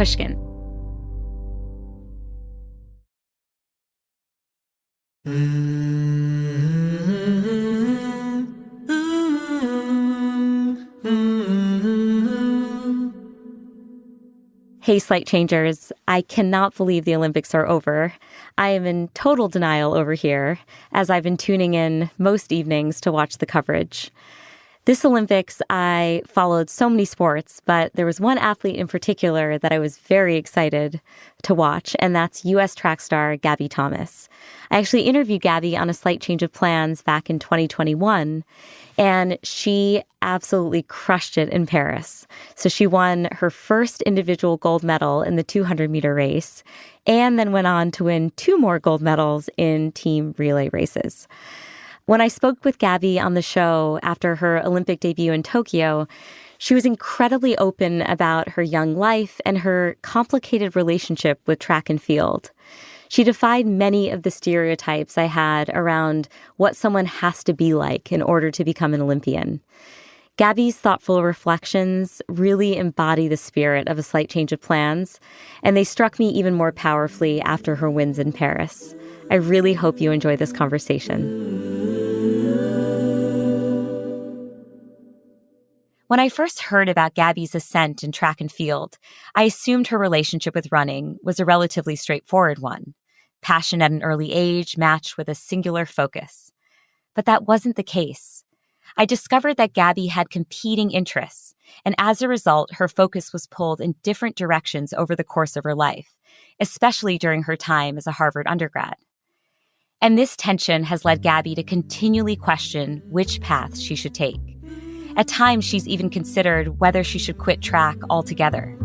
Pushkin. Hey, Slight Changers. I cannot believe the Olympics are over. I am in total denial over here, as I've been tuning in most evenings to watch the coverage. This Olympics, I followed so many sports, but there was one athlete in particular that I was very excited to watch, and that's U.S. track star Gabby Thomas. I actually interviewed Gabby on a Slight Change of Plans back in 2021, and she absolutely crushed it in Paris. So she won her first individual gold medal in the 200-meter race, and then went on to win 2 more gold medals in team relay races. When I spoke with Gabby on the show after her Olympic debut in Tokyo, she was incredibly open about her young life and her complicated relationship with track and field. She defied many of the stereotypes I had around what someone has to be like in order to become an Olympian. Gabby's thoughtful reflections really embody the spirit of a Slight Change of Plans, and they struck me even more powerfully after her wins in Paris. I really hope you enjoy this conversation. When I first heard about Gabby's ascent in track and field, I assumed her relationship with running was a relatively straightforward one. Passion at an early age matched with a singular focus. But that wasn't the case. I discovered that Gabby had competing interests, and as a result, her focus was pulled in different directions over the course of her life, especially during her time as a Harvard undergrad. And this tension has led Gabby to continually question which path she should take. At times, she's even considered whether she should quit track altogether.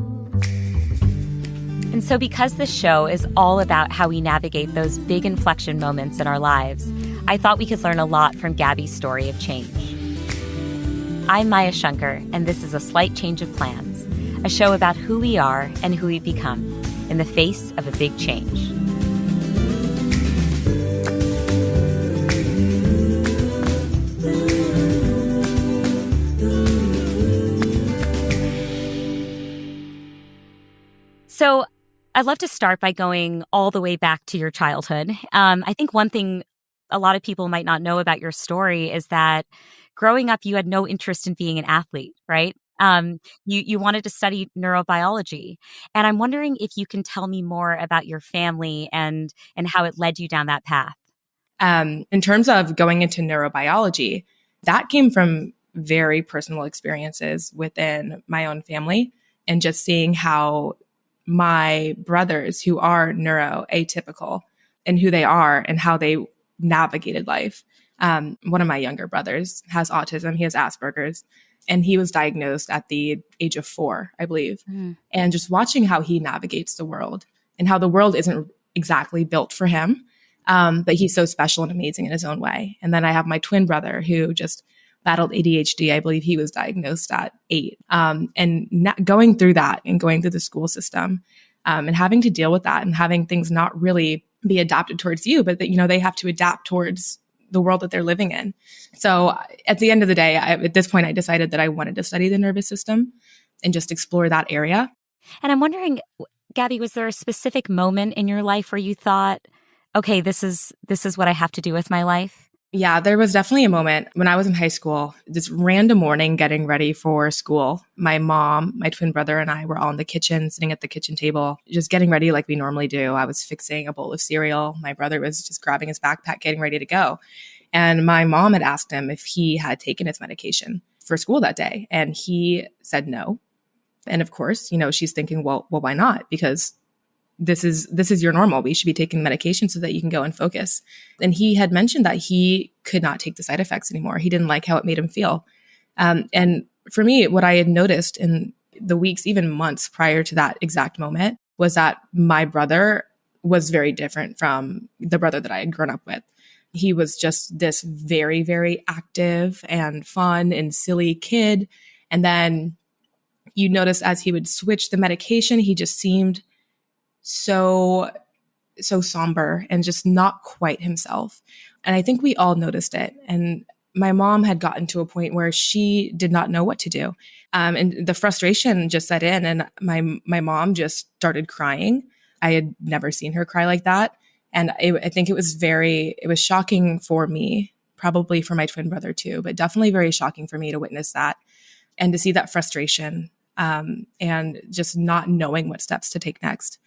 And so because this show is all about how we navigate those big inflection moments in our lives, I thought we could learn a lot from Gabby's story of change. I'm Maya Shankar, and this is A Slight Change of Plans, a show about who we are and who we've become in the face of a big change. So I'd love to start by going all the way back to your childhood. I think one thing a lot of people might not know about your story is that growing up, you had no interest in being an athlete, right? You wanted to study neurobiology. And I'm wondering if you can tell me more about your family and how it led you down that path. In terms of going into neurobiology, that came from very personal experiences within my own family and just seeing how my brothers who are neuroatypical and who they are and how they navigated life. One of my younger brothers has autism. He has Asperger's, and he was diagnosed at the age of 4, I believe. And just watching how he navigates the world and how the world isn't exactly built for him, but he's so special and amazing in his own way. And then I have my twin brother who just battled ADHD. I believe he was diagnosed at 8. And going through that and going through the school system and having to deal with that and having things not really be adapted towards you, but that, they have to adapt towards the world that they're living in. So at the end of the day, at this point, I decided that I wanted to study the nervous system and just explore that area. And I'm wondering, Gabby, was there a specific moment in your life where you thought, okay, this is what I have to do with my life? Yeah, there was definitely a moment when I was in high school, this random morning getting ready for school. My mom, my twin brother, and I were all in the kitchen, sitting at the kitchen table, just getting ready like we normally do. I was fixing a bowl of cereal. My brother was just grabbing his backpack, getting ready to go. And my mom had asked him if he had taken his medication for school that day. And he said no. And of course, she's thinking, well, why not? Because this is your normal. We should be taking medication so that you can go and focus. And he had mentioned that he could not take the side effects anymore. He didn't like how it made him feel. And for me, what I had noticed in the weeks, even months prior to that exact moment, was that my brother was very different from the brother that I had grown up with. He was just this very, very active and fun and silly kid. And then you notice as he would switch the medication, he just seemed so somber and just not quite himself. And I think we all noticed it. And my mom had gotten to a point where she did not know what to do. And the frustration just set in, and my mom just started crying. I had never seen her cry like that. And I think it was shocking for me, probably for my twin brother too, but definitely very shocking for me to witness that and to see that frustration, and just not knowing what steps to take next.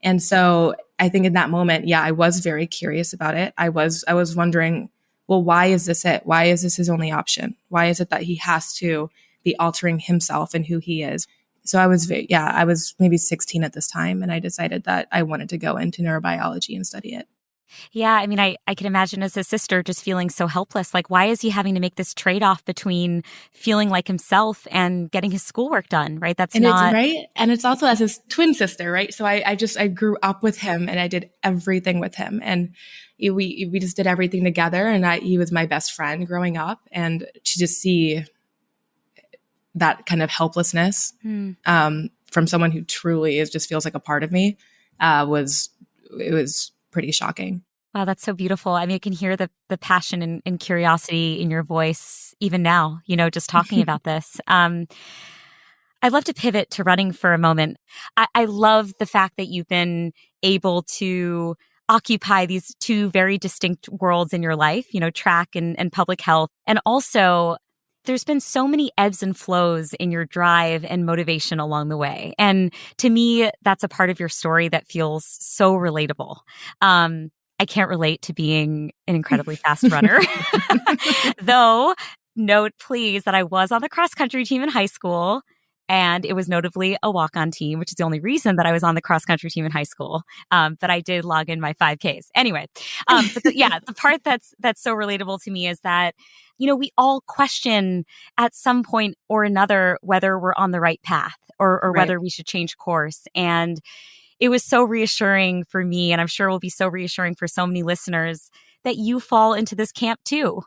And so I think in that moment, yeah, I was very curious about it. I was wondering, well, why is this it? Why is this his only option? Why is it that he has to be altering himself and who he is? So I was maybe 16 at this time, and I decided that I wanted to go into neurobiology and study it. Yeah, I mean, I can imagine as a sister just feeling so helpless. Like, why is he having to make this trade-off between feeling like himself and getting his schoolwork done, right? That's and not... It's, right? And it's also as his twin sister, right? So I grew up with him, and I did everything with him. And we just did everything together, and he was my best friend growing up. And to just see that kind of helplessness from someone who truly just feels like a part of me was pretty shocking. Wow, that's so beautiful. I mean, I can hear the passion and curiosity in your voice even now, just talking about this. I'd love to pivot to running for a moment. I love the fact that you've been able to occupy these two very distinct worlds in your life, track and public health. And also, there's been so many ebbs and flows in your drive and motivation along the way. And to me, that's a part of your story that feels so relatable. I can't relate to being an incredibly fast runner. Though, note please that I was on the cross country team in high school, and it was notably a walk-on team, which is the only reason that I was on the cross country team in high school. But I did log in my 5Ks. Anyway, but the part that's so relatable to me is that, we all question at some point or another whether we're on the right path or right, whether we should change course. And it was so reassuring for me, and I'm sure will be so reassuring for so many listeners, that you fall into this camp too.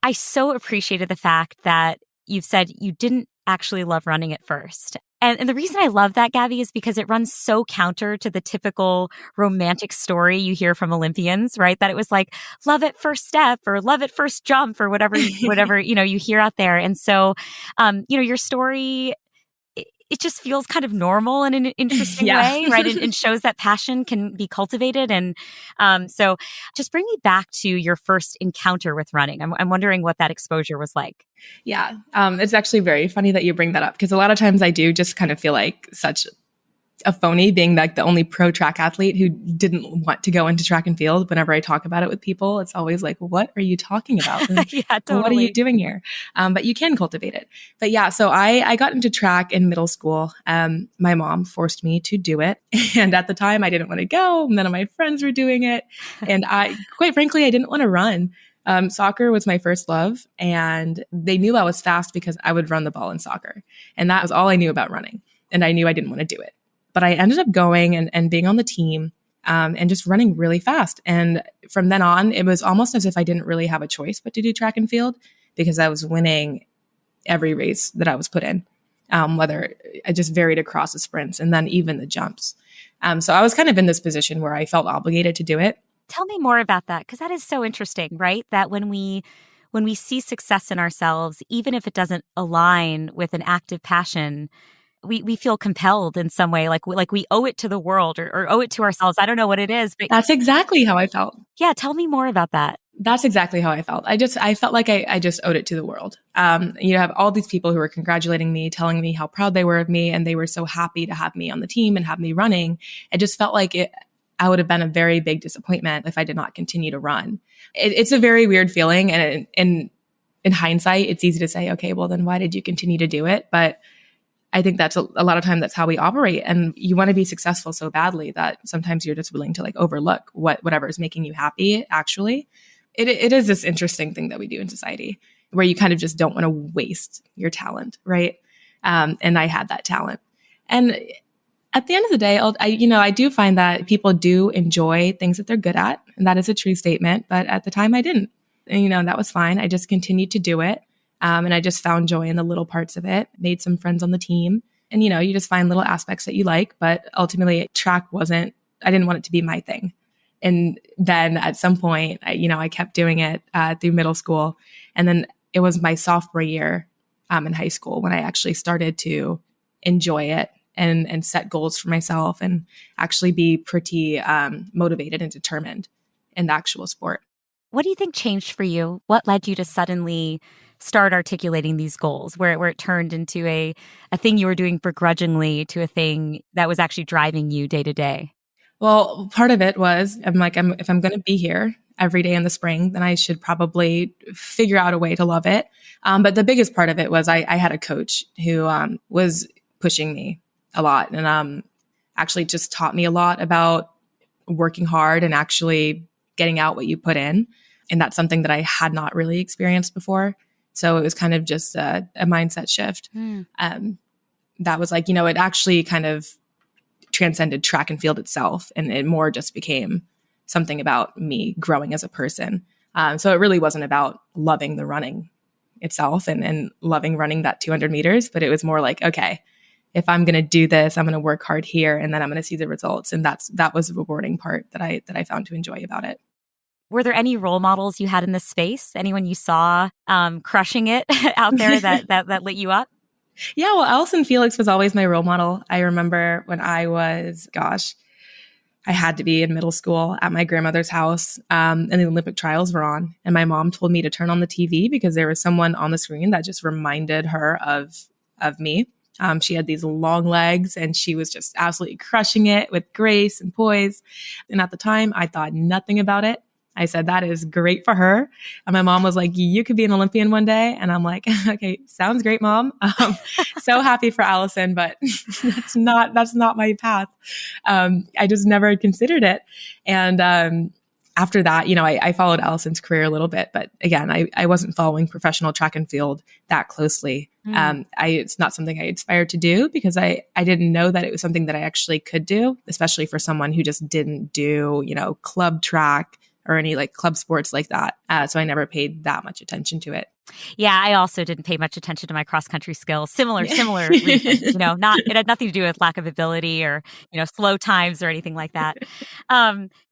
I so appreciated the fact that you've said you didn't actually love running at first. And the reason I love that, Gabby, is because it runs so counter to the typical romantic story you hear from Olympians, right? That it was like love at first step or love at first jump or whatever you hear out there. And so, your story, it just feels kind of normal in an interesting way, right? And shows that passion can be cultivated. And so just bring me back to your first encounter with running. I'm wondering what that exposure was like. Yeah, it's actually very funny that you bring that up, because a lot of times I do just kind of feel like such a phony, being like the only pro track athlete who didn't want to go into track and field. Whenever I talk about it with people, it's always like, what are you talking about? Yeah, totally. What are you doing here? But you can cultivate it. But yeah, so I got into track in middle school. My mom forced me to do it. And at the time I didn't want to go. None of my friends were doing it. And quite frankly, I didn't want to run. Soccer was my first love, and they knew I was fast because I would run the ball in soccer. And that was all I knew about running. And I knew I didn't want to do it. But I ended up going and being on the team and just running really fast. And from then on, it was almost as if I didn't really have a choice but to do track and field, because I was winning every race that I was put in, whether I just varied across the sprints and then even the jumps. So I was kind of in this position where I felt obligated to do it. Tell me more about that, because that is so interesting, right? That when we see success in ourselves, even if it doesn't align with an active passion, we feel compelled in some way, like we owe it to the world or owe it to ourselves. I don't know what it is, but that's exactly how I felt. Yeah, tell me more about that. That's exactly how I felt. I felt like I just owed it to the world. You have all these people who were congratulating me, telling me how proud they were of me, and they were so happy to have me on the team and have me running. It just felt like I would have been a very big disappointment if I did not continue to run. It's a very weird feeling, and in hindsight, it's easy to say, okay, well then why did you continue to do it? But I think that's a lot of time that's how we operate. And you want to be successful so badly that sometimes you're just willing to like overlook whatever is making you happy. Actually, it is this interesting thing that we do in society where you kind of just don't want to waste your talent. Right. And I had that talent. And at the end of the day, I do find that people do enjoy things that they're good at. And that is a true statement. But at the time I didn't, and that was fine. I just continued to do it. And I just found joy in the little parts of it, made some friends on the team. And, you just find little aspects that you like. But ultimately, track I didn't want it to be my thing. And then at some point, I kept doing it through middle school. And then it was my sophomore year in high school when I actually started to enjoy it and set goals for myself and actually be pretty motivated and determined in the actual sport. What do you think changed for you? What led you to suddenly start articulating these goals where it turned into a thing you were doing begrudgingly to a thing that was actually driving you day to day? Well, part of it was if I'm going to be here every day in the spring, then I should probably figure out a way to love it. But the biggest part of it was I had a coach who was pushing me a lot and actually just taught me a lot about working hard and actually getting out what you put in. And that's something that I had not really experienced before. So it was kind of just a mindset shift. That was like, it actually kind of transcended track and field itself. And it more just became something about me growing as a person. So it really wasn't about loving the running itself and loving running that 200 meters, but it was more like, okay, if I'm going to do this, I'm going to work hard here and then I'm going to see the results. And that was the rewarding part that I found to enjoy about it. Were there any role models you had in this space? Anyone you saw crushing it out there that lit you up? Yeah, well, Allison Felix was always my role model. I remember when I was, I had to be in middle school at my grandmother's house and the Olympic trials were on. And my mom told me to turn on the TV because there was someone on the screen that just reminded her of me. She had these long legs and she was just absolutely crushing it with grace and poise. And at the time, I thought nothing about it. I said, that is great for her. And my mom was like, you could be an Olympian one day. And I'm like, okay, sounds great, Mom. So happy for Allison, but that's not my path. I just never considered it. And after that, I followed Allison's career a little bit, but again, I wasn't following professional track and field that closely. It's not something I aspired to do because I didn't know that it was something that I actually could do, especially for someone who just didn't do, club track or any like club sports like that. So I never paid that much attention to it. Yeah, I also didn't pay much attention to my cross country skills. Similar reasons, it had nothing to do with lack of ability or, slow times or anything like that.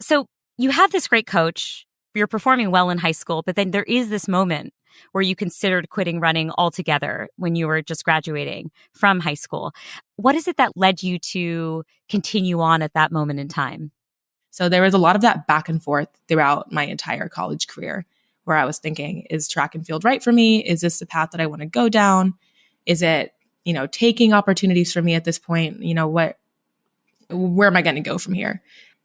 So you have this great coach, you're performing well in high school, but then there is this moment where you considered quitting running altogether when you were just graduating from high school. What is it that led you to continue on at that moment in time? So there was a lot of that back and forth throughout my entire college career where I was thinking, is track and field right for me? Is this the path that I want to go down? Is it, taking opportunities for me at this point? Where am I going to go from here?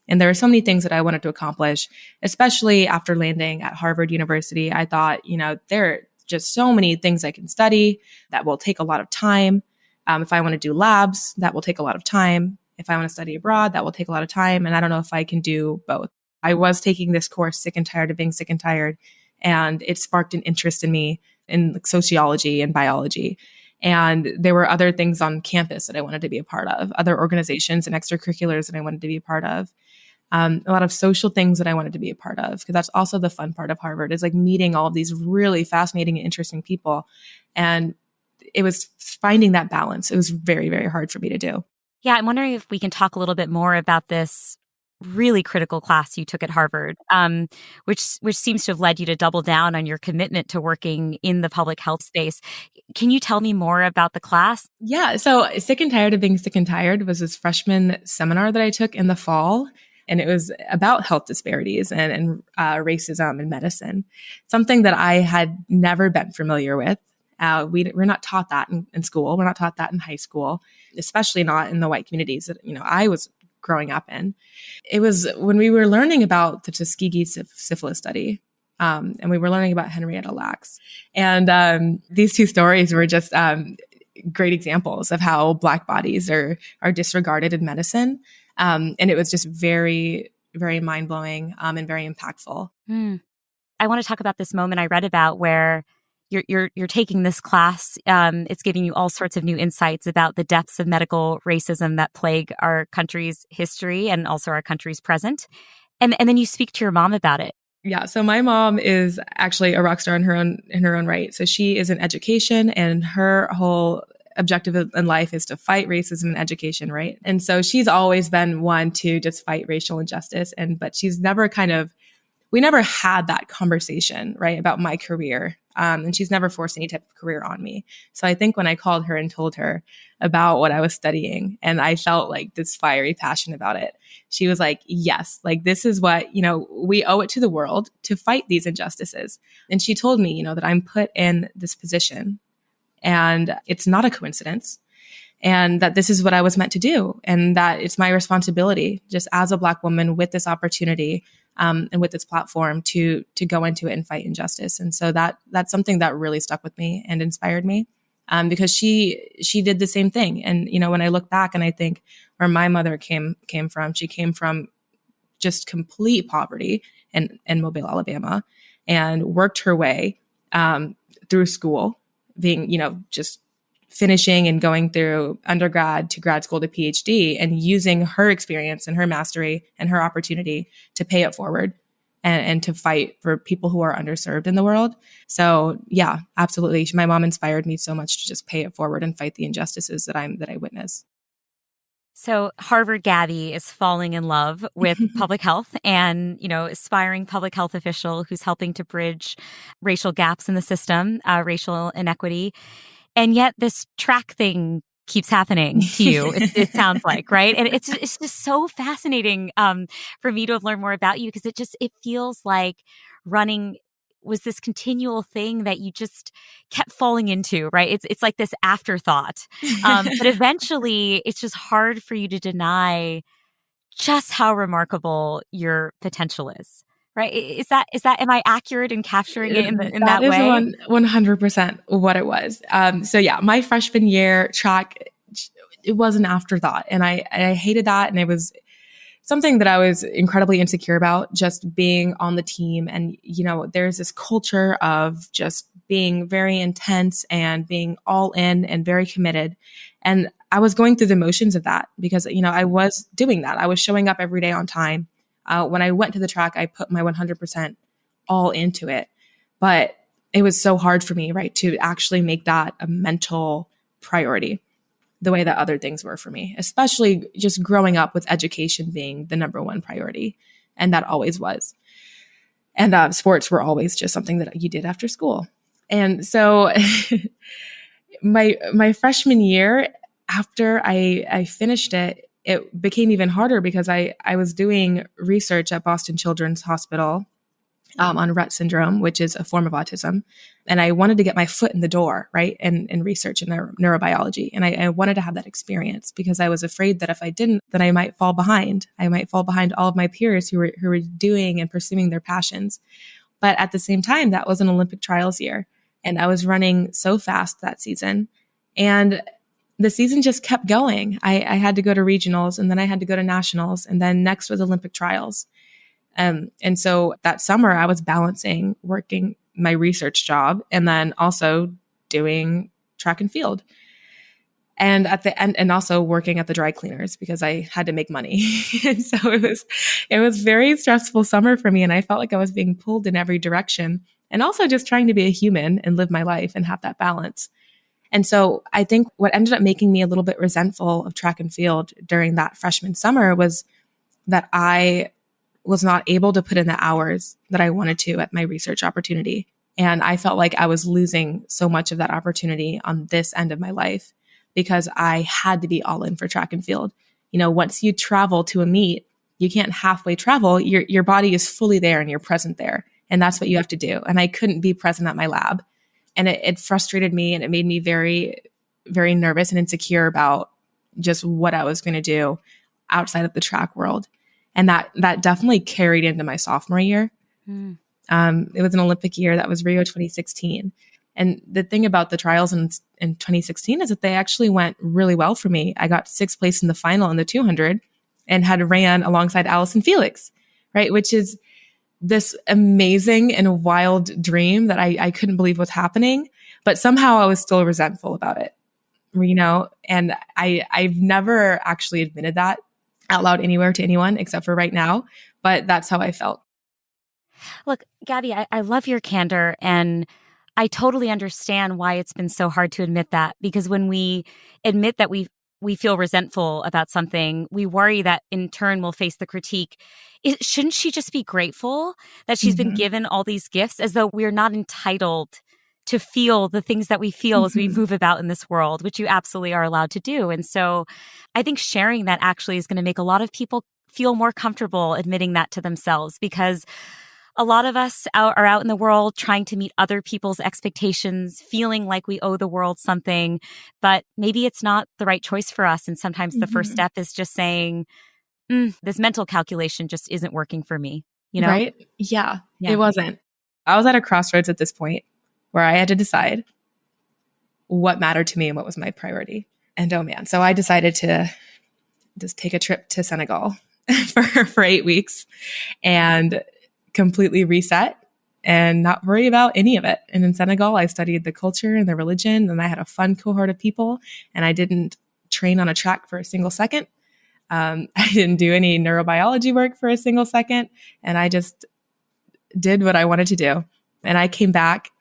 And there were so many things that I wanted to accomplish, especially after landing at Harvard University. I thought, there are just so many things I can study that will take a lot of time. If I want to do labs, that will take a lot of time. If I want to study abroad, that will take a lot of time. And I don't know if I can do both. I was taking this course, Sick and Tired of Being Sick and Tired, and it sparked an interest in me in sociology and biology. And there were other things on campus that I wanted to be a part of, other organizations and extracurriculars that I wanted to be a part of. A lot of social things that I wanted to be a part of, because that's also the fun part of Harvard is like meeting all of these really fascinating and interesting people. And it was finding that balance. It was very, very hard for me to do. Yeah, I'm wondering if we can talk a little bit more about this really critical class you took at Harvard, which seems to have led you to double down on your commitment to working in the public health space. Can you tell me more about the class? Yeah, so Sick and Tired of Being Sick and Tired was this freshman seminar that I took in the fall. And it was about health disparities and racism in medicine, something that I had never been familiar with. We're not taught that in school. We're not taught that in high school, especially not in the white communities that I was growing up in. It was when we were learning about the Tuskegee syphilis study, and we were learning about Henrietta Lacks. And these two stories were just great examples of how Black bodies are disregarded in medicine. And it was just very, very mind-blowing and very impactful. I want to talk about this moment I read about where you're taking this class. It's giving you all sorts of new insights about the depths of medical racism that plague our country's history and also our country's present. And then you speak to your mom about it. Yeah. So my mom is actually a rock star in her own right. So she is in education, and her whole objective in life is to fight racism in education, right? And so she's always been one to just fight racial injustice. But she's never we never had that conversation, right, about my career And she's never forced any type of career on me. So I think when I called her and told her about what I was studying, and I felt like this fiery passion about it, she was like, yes, like this is what, we owe it to the world to fight these injustices. And she told me, that I'm put in this position and it's not a coincidence, and that this is what I was meant to do, and that it's my responsibility just as a Black woman with this opportunity and with this platform to go into it and fight injustice. And so that's something that really stuck with me and inspired me, because she did the same thing. And when I look back and I think where my mother came from, she came from just complete poverty in Mobile, Alabama, and worked her way through school, being just finishing and going through undergrad to grad school to PhD, and using her experience and her mastery and her opportunity to pay it forward and to fight for people who are underserved in the world. So yeah, absolutely. My mom inspired me so much to just pay it forward and fight the injustices that I witness. So Harvard Gabby is falling in love with public health and, aspiring public health official who's helping to bridge racial gaps in the system, racial inequity. And yet this track thing keeps happening to you, it sounds like, right? And it's just so fascinating for me to have learned more about you, because it feels like running was this continual thing that you just kept falling into, right? It's like this afterthought. But eventually it's just hard for you to deny just how remarkable your potential is. Right? Is that, am I accurate in capturing it in that way? That is 100% what it was. So yeah, my freshman year track, it was an afterthought, and I hated that. And it was something that I was incredibly insecure about, just being on the team. And, there's this culture of just being very intense and being all in and very committed. And I was going through the motions of that because, I was doing that. I was showing up every day on time. When I went to the track, I put my 100% all into it. But it was so hard for me, right, to actually make that a mental priority the way that other things were for me, especially just growing up with education being the number one priority. And that always was. And sports were always just something that you did after school. And so my freshman year, after I finished it became even harder because I was doing research at Boston Children's Hospital on Rett syndrome, which is a form of autism. And I wanted to get my foot in the door, right, in research in neurobiology. And I wanted to have that experience because I was afraid that if I didn't, then I might fall behind. I might fall behind all of my peers who were doing and pursuing their passions. But at the same time, that was an Olympic trials year. And I was running so fast that season. And the season just kept going. I had to go to regionals, and then I had to go to nationals, and then next was Olympic trials. And so that summer I was balancing working my research job and then also doing track and field. And at the end, and also working at the dry cleaners because I had to make money. And so it was very stressful summer for me. And I felt like I was being pulled in every direction, and also just trying to be a human and live my life and have that balance. And so I think what ended up making me a little bit resentful of track and field during that freshman summer was that I was not able to put in the hours that I wanted to at my research opportunity. And I felt like I was losing so much of that opportunity on this end of my life because I had to be all in for track and field. Once you travel to a meet, you can't halfway travel. Your body is fully there and you're present there. And that's what you have to do. And I couldn't be present at my lab. And it frustrated me, and it made me very, very nervous and insecure about just what I was going to do outside of the track world. And that definitely carried into my sophomore year. It was an Olympic year. That was Rio 2016. And the thing about the trials in 2016 is that they actually went really well for me. I got 6th place in the final in the 200 and had ran alongside Allison Felix, right? Which is this amazing and wild dream that I couldn't believe was happening, but somehow I was still resentful about it, and I've never actually admitted that out loud anywhere to anyone except for right now, but that's how I felt. Look, Gabby, I love your candor, and I totally understand why it's been so hard to admit that, because when we admit that we feel resentful about something, we worry that in turn we'll face the critique. Shouldn't she just be grateful that she's been given all these gifts, as though we're not entitled to feel the things that we feel as we move about in this world, which you absolutely are allowed to do. And so I think sharing that actually is going to make a lot of people feel more comfortable admitting that to themselves, because a lot of us are out in the world trying to meet other people's expectations, feeling like we owe the world something, but maybe it's not the right choice for us. And sometimes the first step is just saying, this mental calculation just isn't working for me, you know? Right? Yeah, it wasn't. I was at a crossroads at this point where I had to decide what mattered to me and what was my priority. And oh man, so I decided to just take a trip to Senegal for 8 weeks and completely reset and not worry about any of it. And in Senegal, I studied the culture and the religion, and I had a fun cohort of people, and I didn't train on a track for a single second. I didn't do any neurobiology work for a single second, and I just did what I wanted to do. And I came back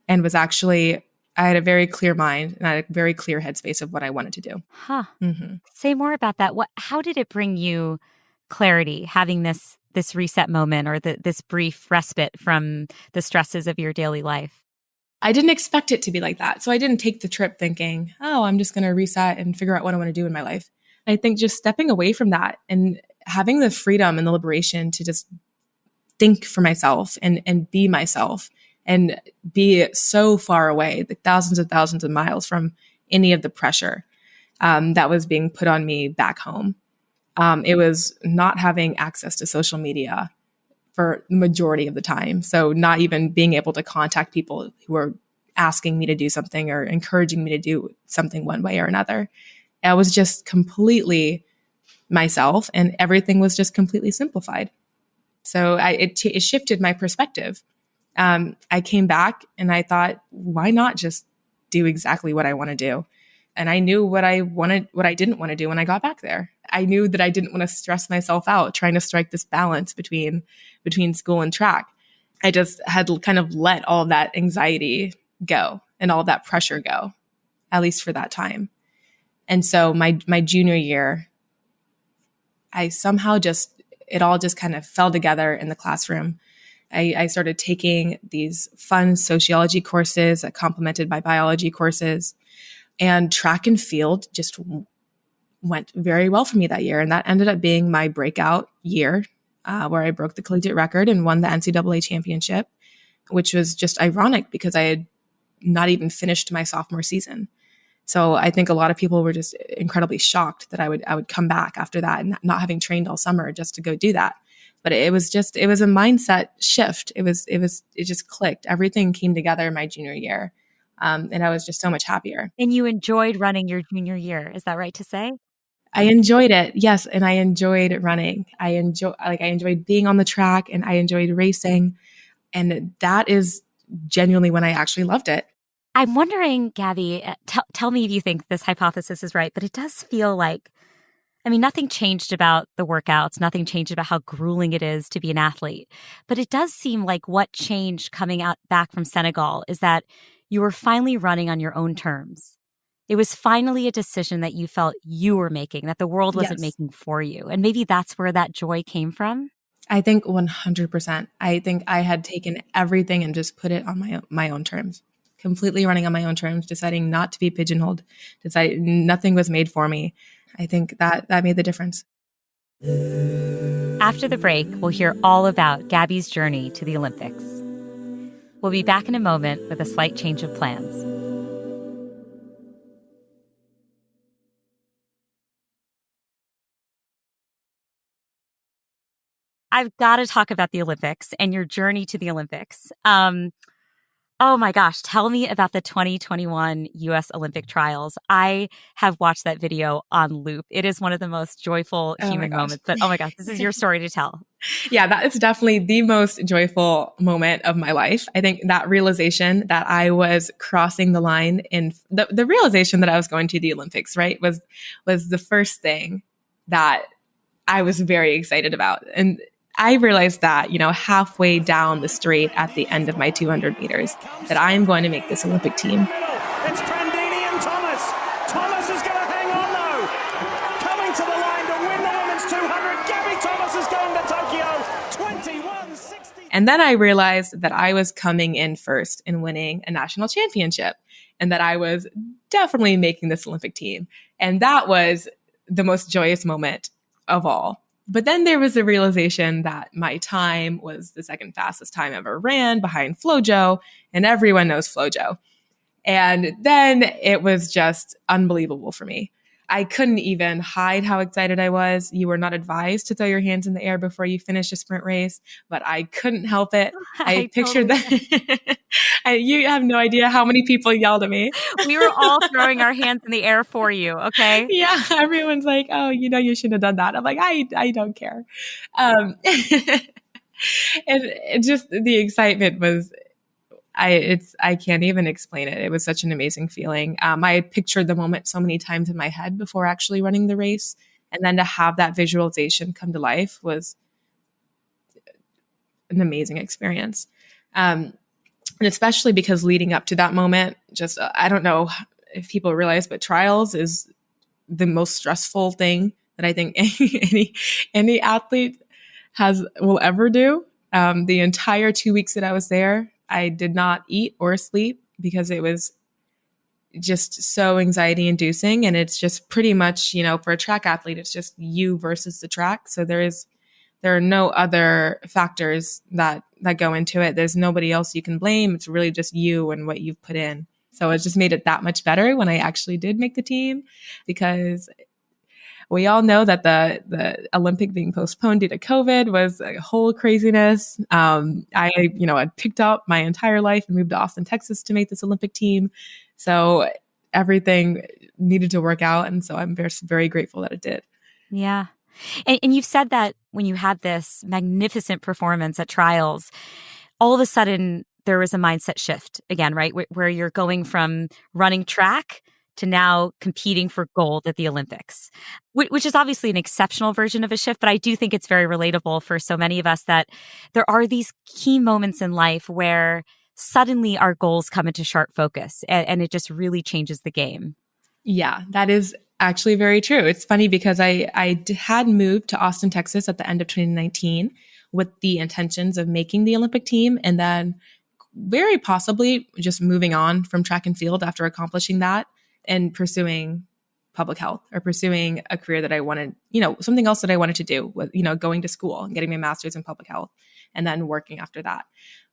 and was actually, I had a very clear mind and I had a very clear headspace of what I wanted to do. Say more about that. How did it bring you clarity, having this reset moment or this brief respite from the stresses of your daily life? I didn't expect it to be like that. So I didn't take the trip thinking, oh, I'm just going to reset and figure out what I want to do in my life. I think just stepping away from that and having the freedom and the liberation to just think for myself and be myself and be so far away, like thousands of miles from any of the pressure that was being put on me back home. It was not having access to social media for the majority of the time. So not even being able to contact people who were asking me to do something or encouraging me to do something one way or another. I was just completely myself, and everything was just completely simplified. So it shifted my perspective. I came back and I thought, why not just do exactly what I want to do? And I knew what I didn't want to do when I got back there. I knew that I didn't want to stress myself out trying to strike this balance between school and track. I just had kind of let all that anxiety go and all that pressure go, at least for that time. And so my junior year, I somehow it all just kind of fell together in the classroom. I started taking these fun sociology courses that complemented my biology courses, and track and field just went very well for me that year. And that ended up being my breakout year, where I broke the collegiate record and won the NCAA championship, which was just ironic because I had not even finished my sophomore season. So I think a lot of people were just incredibly shocked that I would come back after that and not having trained all summer just to go do that. But it was a mindset shift. It just clicked. Everything came together my junior year. And I was just so much happier. And you enjoyed running your junior year. Is that right to say? I enjoyed it. Yes. And I enjoyed running. I enjoyed being on the track, and I enjoyed racing. And that is genuinely when I actually loved it. I'm wondering, Gabby, tell me if you think this hypothesis is right, but it does feel like, nothing changed about the workouts, nothing changed about how grueling it is to be an athlete, but it does seem like what changed coming out back from Senegal is that you were finally running on your own terms. It was finally a decision that you felt you were making, that the world wasn't making for you. And maybe that's where that joy came from. I think 100%. I think I had taken everything and just put it on my own terms. Completely running on my own terms, deciding not to be pigeonholed, deciding nothing was made for me. I think that made the difference. After the break, we'll hear all about Gabby's journey to the Olympics. We'll be back in a moment with a slight change of plans. I've got to talk about the Olympics and your journey to the Olympics. Oh my gosh, tell me about the 2021 U.S. Olympic trials. I have watched that video on loop. It is one of the most joyful human moments. But oh my gosh, this is your story to tell. Yeah, that is definitely the most joyful moment of my life. I think that realization that I was crossing the line in the realization that I was going to the Olympics, right, was the first thing that I was very excited about. And I realized that, halfway down the straight at the end of my 200 meters, that I am going to make this Olympic team. It's Prandini and Thomas. Thomas is going to hang on though. Coming to the line to win the women's 200. Gabby Thomas is going to Tokyo. 21:60. And then I realized that I was coming in first in winning a national championship and that I was definitely making this Olympic team. And that was the most joyous moment of all. But then there was the realization that my time was the second fastest time ever ran behind Flojo, and everyone knows Flojo. And then it was just unbelievable for me. I couldn't even hide how excited I was. You were not advised to throw your hands in the air before you finish a sprint race, but I couldn't help it. I pictured that. You have no idea how many people yelled at me. We were all throwing our hands in the air for you, okay? Yeah, everyone's like, oh, you shouldn't have done that. I'm like, I don't care. And just the excitement was, I can't even explain it. It was such an amazing feeling. I pictured the moment so many times in my head before actually running the race. And then to have that visualization come to life was an amazing experience. And especially because leading up to that moment, just, I don't know if people realize, but trials is the most stressful thing that I think any athlete will ever do. The entire 2 weeks that I was there, I did not eat or sleep because it was just so anxiety inducing. And it's just pretty much, for a track athlete, it's just you versus the track. So there are no other factors that go into it. There's nobody else you can blame. It's really just you and what you've put in. So it just made it that much better when I actually did make the team, because we all know that the Olympic being postponed due to COVID was a whole craziness. I picked up my entire life and moved to Austin, Texas to make this Olympic team. So everything needed to work out. And so I'm very, very grateful that it did. Yeah. And you've said that when you had this magnificent performance at trials, all of a sudden there was a mindset shift again, right? Where you're going from running track to now competing for gold at the Olympics, which is obviously an exceptional version of a shift. But I do think it's very relatable for so many of us that there are these key moments in life where suddenly our goals come into sharp focus and it just really changes the game. Yeah, that is actually very true. It's funny because I had moved to Austin, Texas at the end of 2019 with the intentions of making the Olympic team, and then very possibly just moving on from track and field after accomplishing that and pursuing public health or pursuing a career that I wanted, something else that I wanted to do with, going to school and getting my master's in public health and then working after that.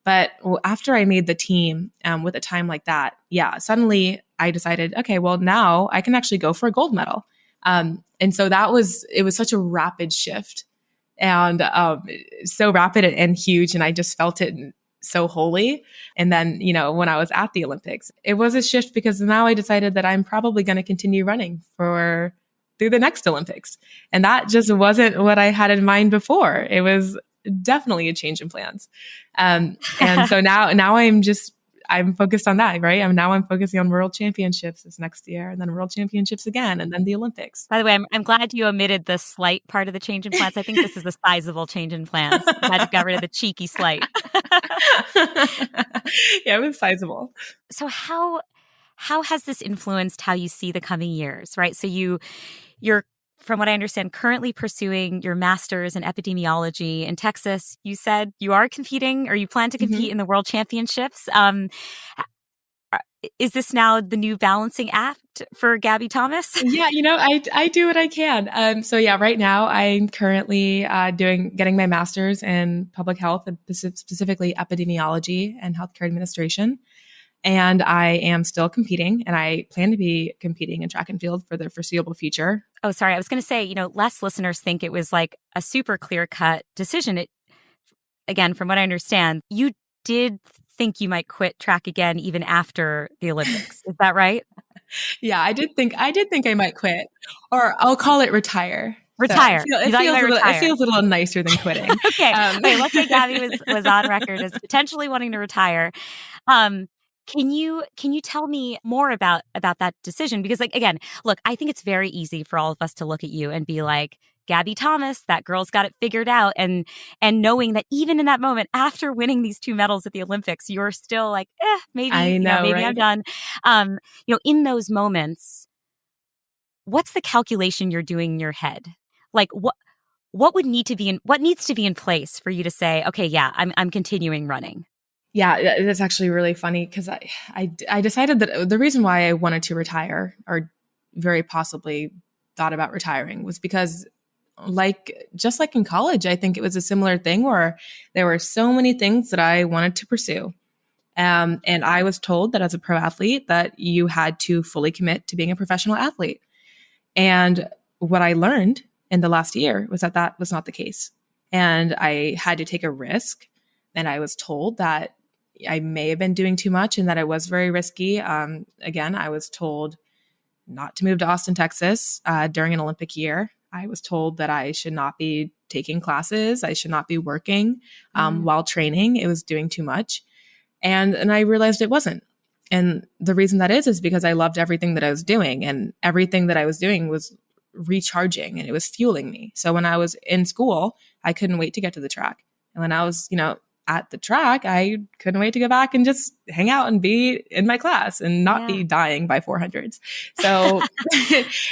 But after I made the team with a time like that, suddenly I decided, okay, well, now I can actually go for a gold medal. And so it was such a rapid shift and so rapid and huge. And I just felt it so wholly. And then, when I was at the Olympics, it was a shift because now I decided that I'm probably going to continue running through the next Olympics. And that just wasn't what I had in mind before. It was definitely a change in plans. And so now I'm focused on that, right? I'm focusing on world championships this next year and then world championships again and then the Olympics. By the way, I'm glad you omitted the slight part of the change in plans. I think this is a sizable change in plans. You had to get rid of the cheeky slight. Yeah, it was sizable. So how has this influenced how you see the coming years, right? So you're, from what I understand, currently pursuing your master's in epidemiology in Texas. You said you are competing or you plan to compete in the world championships. Is this now the new balancing act for Gabby Thomas? Yeah, I do what I can. So right now I'm currently getting my master's in public health, and specifically epidemiology and healthcare administration. And I am still competing, and I plan to be competing in track and field for the foreseeable future. Oh, sorry. I was going to say, less listeners think it was like a super clear-cut decision. Again, from what I understand, you did think you might quit track again even after the Olympics. Is that right? Yeah, I did think I might quit, or I'll call it retire. Retire. So it feels a little nicer than quitting. Okay. Let's say Gabby was on record as potentially wanting to retire. Can you tell me more about that decision? Because again, look, I think it's very easy for all of us to look at you and be like, Gabby Thomas, that girl's got it figured out. And knowing that even in that moment, after winning these 2 medals at the Olympics, you're still like, maybe, maybe right? I'm done. In those moments, what's the calculation you're doing in your head? Like what needs to be in place for you to say, okay, yeah, I'm continuing running? Yeah, that's actually really funny because I decided that the reason why I wanted to retire, or very possibly thought about retiring, was because just like in college, I think it was a similar thing where there were so many things that I wanted to pursue. And I was told that as a pro athlete that you had to fully commit to being a professional athlete. And what I learned in the last year was that that was not the case. And I had to take a risk. And I was told that I may have been doing too much and that it was very risky. Again, I was told not to move to Austin, Texas during an Olympic year. I was told that I should not be taking classes. I should not be working while training. It was doing too much. And I realized it wasn't. And the reason that is because I loved everything that I was doing, and everything that I was doing was recharging and it was fueling me. So when I was in school, I couldn't wait to get to the track. And when I was, at the track, I couldn't wait to go back and just hang out and be in my class and not be dying by 400s. So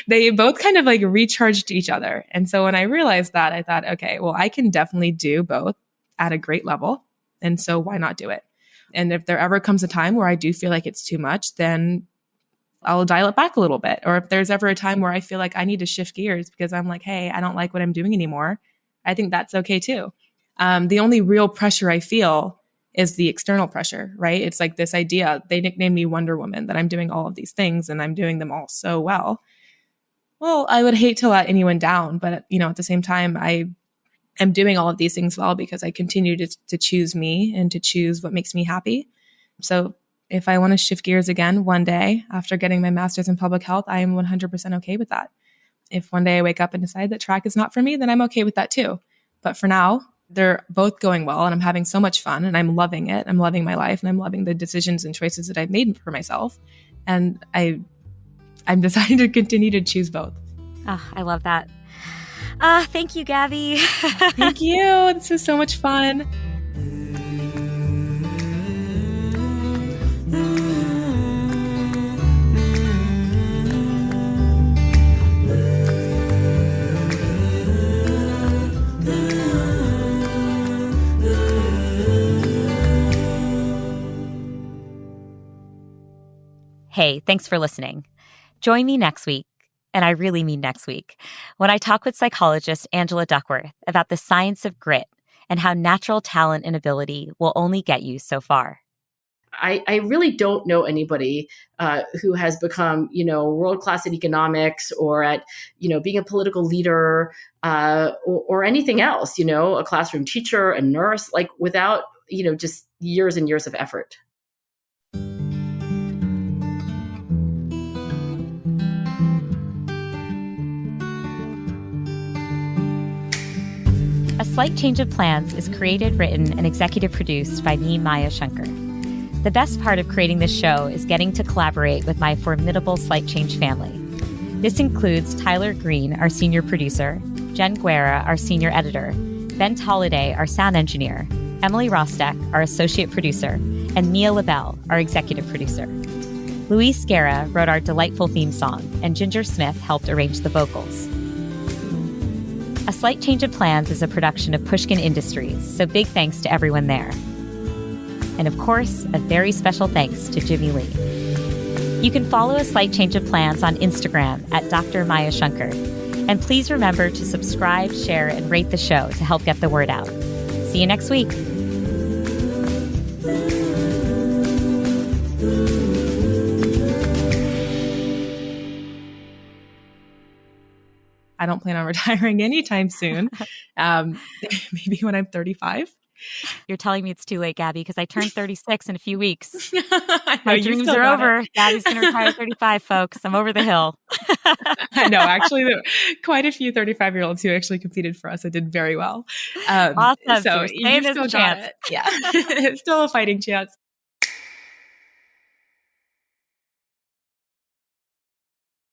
they both kind of like recharged each other. And so when I realized that, I thought, okay, well, I can definitely do both at a great level. And so why not do it? And if there ever comes a time where I do feel like it's too much, then I'll dial it back a little bit. Or if there's ever a time where I feel like I need to shift gears because I'm like, hey, I don't like what I'm doing anymore, I think that's okay too. The only real pressure I feel is the external pressure, right? It's like this idea, they nicknamed me Wonder Woman, that I'm doing all of these things and I'm doing them all so well. Well, I would hate to let anyone down, but at the same time, I am doing all of these things well because I continue to choose me and to choose what makes me happy. So if I want to shift gears again one day after getting my master's in public health, I am 100% okay with that. If one day I wake up and decide that track is not for me, then I'm okay with that too. But for now, they're both going well and I'm having so much fun and I'm loving it. I'm loving my life and I'm loving the decisions and choices that I've made for myself. And I'm deciding to continue to choose both. Oh, I love that. Thank you, Gabby. Thank you. This was so much fun. Hey, thanks for listening. Join me next week, and I really mean next week, when I talk with psychologist Angela Duckworth about the science of grit and how natural talent and ability will only get you so far. I really don't know anybody who has become, world-class at economics or at, being a political leader or anything else, a classroom teacher, a nurse, like without, just years and years of effort. A Slight Change of Plans is created, written, and executive produced by me, Maya Shankar. The best part of creating this show is getting to collaborate with my formidable Slight Change family. This includes Tyler Green, our senior producer, Jen Guerra, our senior editor, Ben Holliday, our sound engineer, Emily Rostek, our associate producer, and Mia LaBelle, our executive producer. Luis Guerra wrote our delightful theme song, and Ginger Smith helped arrange the vocals. A Slight Change of Plans is a production of Pushkin Industries, so big thanks to everyone there. And of course, a very special thanks to Jimmy Lee. You can follow A Slight Change of Plans on Instagram at Dr. Maya Shankar. And please remember to subscribe, share, and rate the show to help get the word out. See you next week. I don't plan on retiring anytime soon. Maybe when I'm 35. You're telling me it's too late, Gabby, because I turned 36 in a few weeks. My dreams are over. Gabby's going to retire at 35, folks. I'm over the hill. I know. Actually, there were quite a few 35-year-olds who actually competed for us. I did very well. Awesome. So you still got chance. it. Yeah. Still a fighting chance.